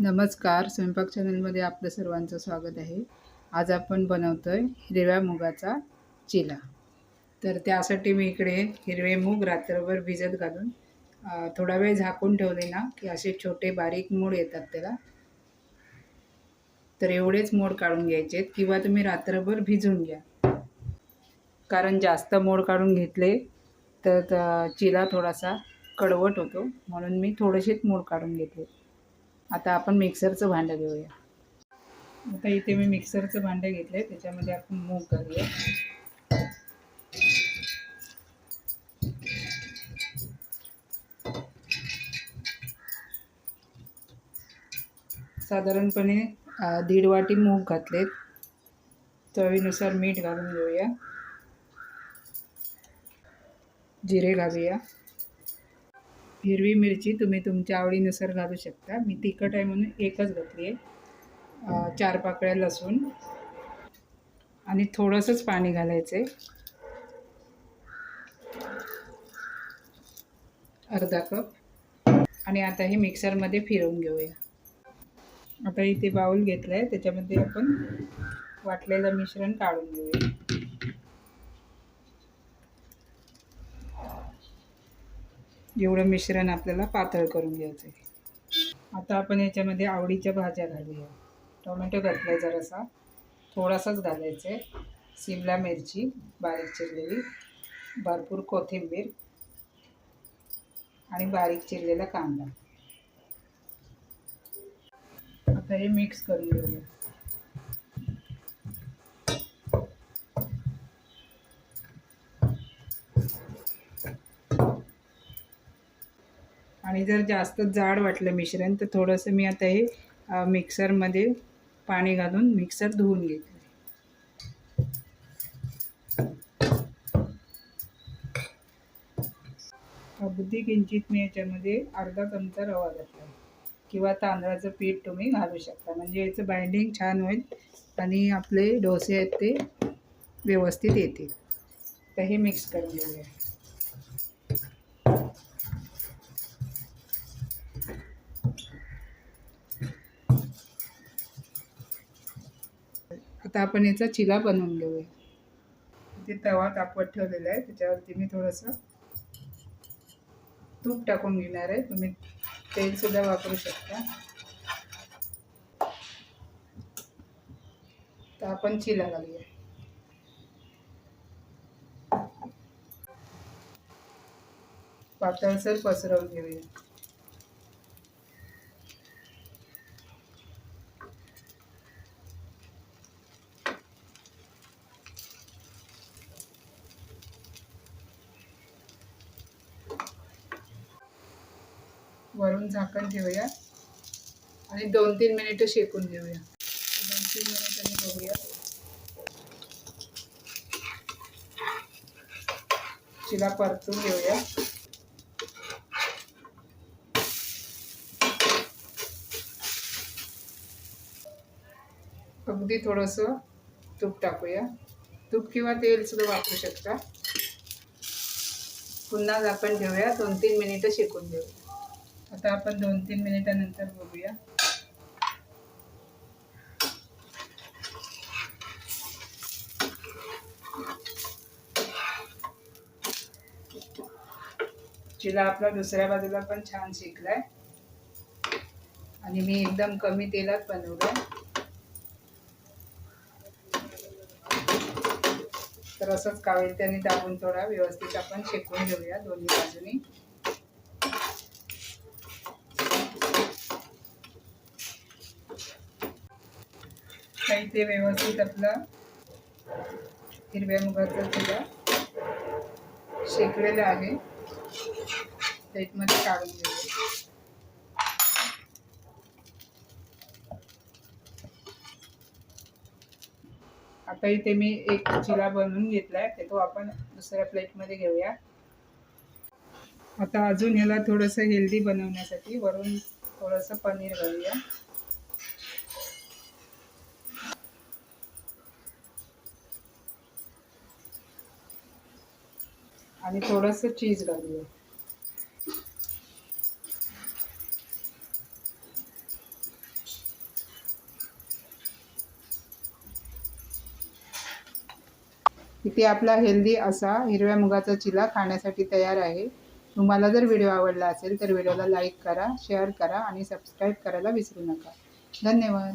नमस्कार, स्वयंपाक चॅनलमध्ये आपलं सर्वांचं स्वागत आहे. आज आपण बनवतोय हिरव्या मुगाचा चिला. तर त्यासाठी मी इकडे हिरवे मूग रात्रभर भिजत घालून थोडा वेळ झाकून ठेवले ना की असे छोटे बारीक मोड येतात त्याला. तर एवढेच मोड काढून घ्यायचे किंवा तुम्ही रात्रभर भिजून घ्या. कारण जास्त मोड काढून घेतले तर चिला थोडासा कडवट होतो, म्हणून मी थोडेसेच मोड काढून घेतले. आता आपण मिक्सरचं भांडं घेऊया. आता इथे मी मिक्सरचं भांडं घेतलं आहे, त्याच्यामध्ये आपण मूग घालूया. साधारणपणे 1.5 वाटी मूग घातलेत. चवीनुसार मीठ घालून घेऊया. जिरे घालूया. हिरवी मिरची तुम्ही तुमच्या आवडीनुसार घालू शकता. मी तिखट आहे म्हणून एकच घातली आहे. 4 पाकळ्या लसूण आणि थोडंसंच पाणी घालायचं आहे, अर्धा कप. आणि आता हे मिक्सरमध्ये फिरवून घेऊया. आता इथे बाउल घेतला आहे, त्याच्यामध्ये आपण वाटलेलं मिश्रण काढून घेऊया. एवढं मिश्रण आपल्याला पातळ करून घ्यायचं आहे. आता आपण याच्यामध्ये आवडीच्या भाज्या घालूया. टोमॅटो घातला जरासा, थोडासाच घालायचं आहे. शिमला मिरची बारीक चिरलेली, भरपूर कोथिंबीर आणि बारीक चिरलेला कांदा. आता हे मिक्स करून घेऊया. आणि जर जास्त जाड वाटलं मिश्रण तर थोडंसं मी आता हे मिक्सरमध्ये पाणी घालून मिक्सर धुवून घेतलं. अगदी किंचित मी याच्यामध्ये अर्धा चमचा रवा घातला किंवा तांदळाचं पीठ तुम्ही घालू शकता, म्हणजे याचं बाइंडिंग छान होईल आणि आपले डोसे आहेत ते व्यवस्थित येतील. तर हे मिक्स करून घेऊया. आता आपण याचा चिला बनवून घेऊया. इथे तवा तापवत ठेवलेला आहे, त्याच्यावरती मी थोडंसं तूप टाकून घेणार आहे. तुम्ही तेलसुद्धा वापरू शकता. तर आपण चिला घालूया. पातळसर पसरवून घेऊया. वरून झाकण ठेवूया आणि 2-3 मिनिटं शेकून घेऊया. 2-3 मिनिटांनी बघूया. चिला परतून घेऊया. अगदी थोडंसं तूप टाकूया. तूप किंवा तेल सुद्धा वापरू शकता. पुन्हा झाकण ठेवूया. 2-3 मिनिटं शेकून घेऊया. आता आपण 2-3 मिनिटानंतर बघूया. चिला आपला दुसऱ्या बाजूला पण छान शेकलाय आणि मी एकदम कमी तेलात बनवलाय. तर असंच कावेलत्याने दाबून थोडा व्यवस्थित आपण शेकून घेऊया दोन्ही बाजूनी. काही ते व्यवस्थित आपलं हिरव्या मुगाचा चिला शेकलेला आहे. प्लेटमध्ये काढून घेऊया. आता इथे मी एक चिला बनवून घेतलाय, ते तो आपण दुसऱ्या प्लेटमध्ये घेऊया. आता अजून ह्याला थोडंसं हेल्दी बनवण्यासाठी वरून थोडंसं पनीर घालूया. आणि थोडंसं चीज घालूया. इथे आपला हेल्दी असा हिरव्या मुगाचा चिला खाण्यासाठी तयार आहे. तुम्हाला जर व्हिडिओ आवडला असेल तर व्हिडिओला लाईक करा, शेअर करा आणि सबस्क्राईब करायला विसरू नका. धन्यवाद.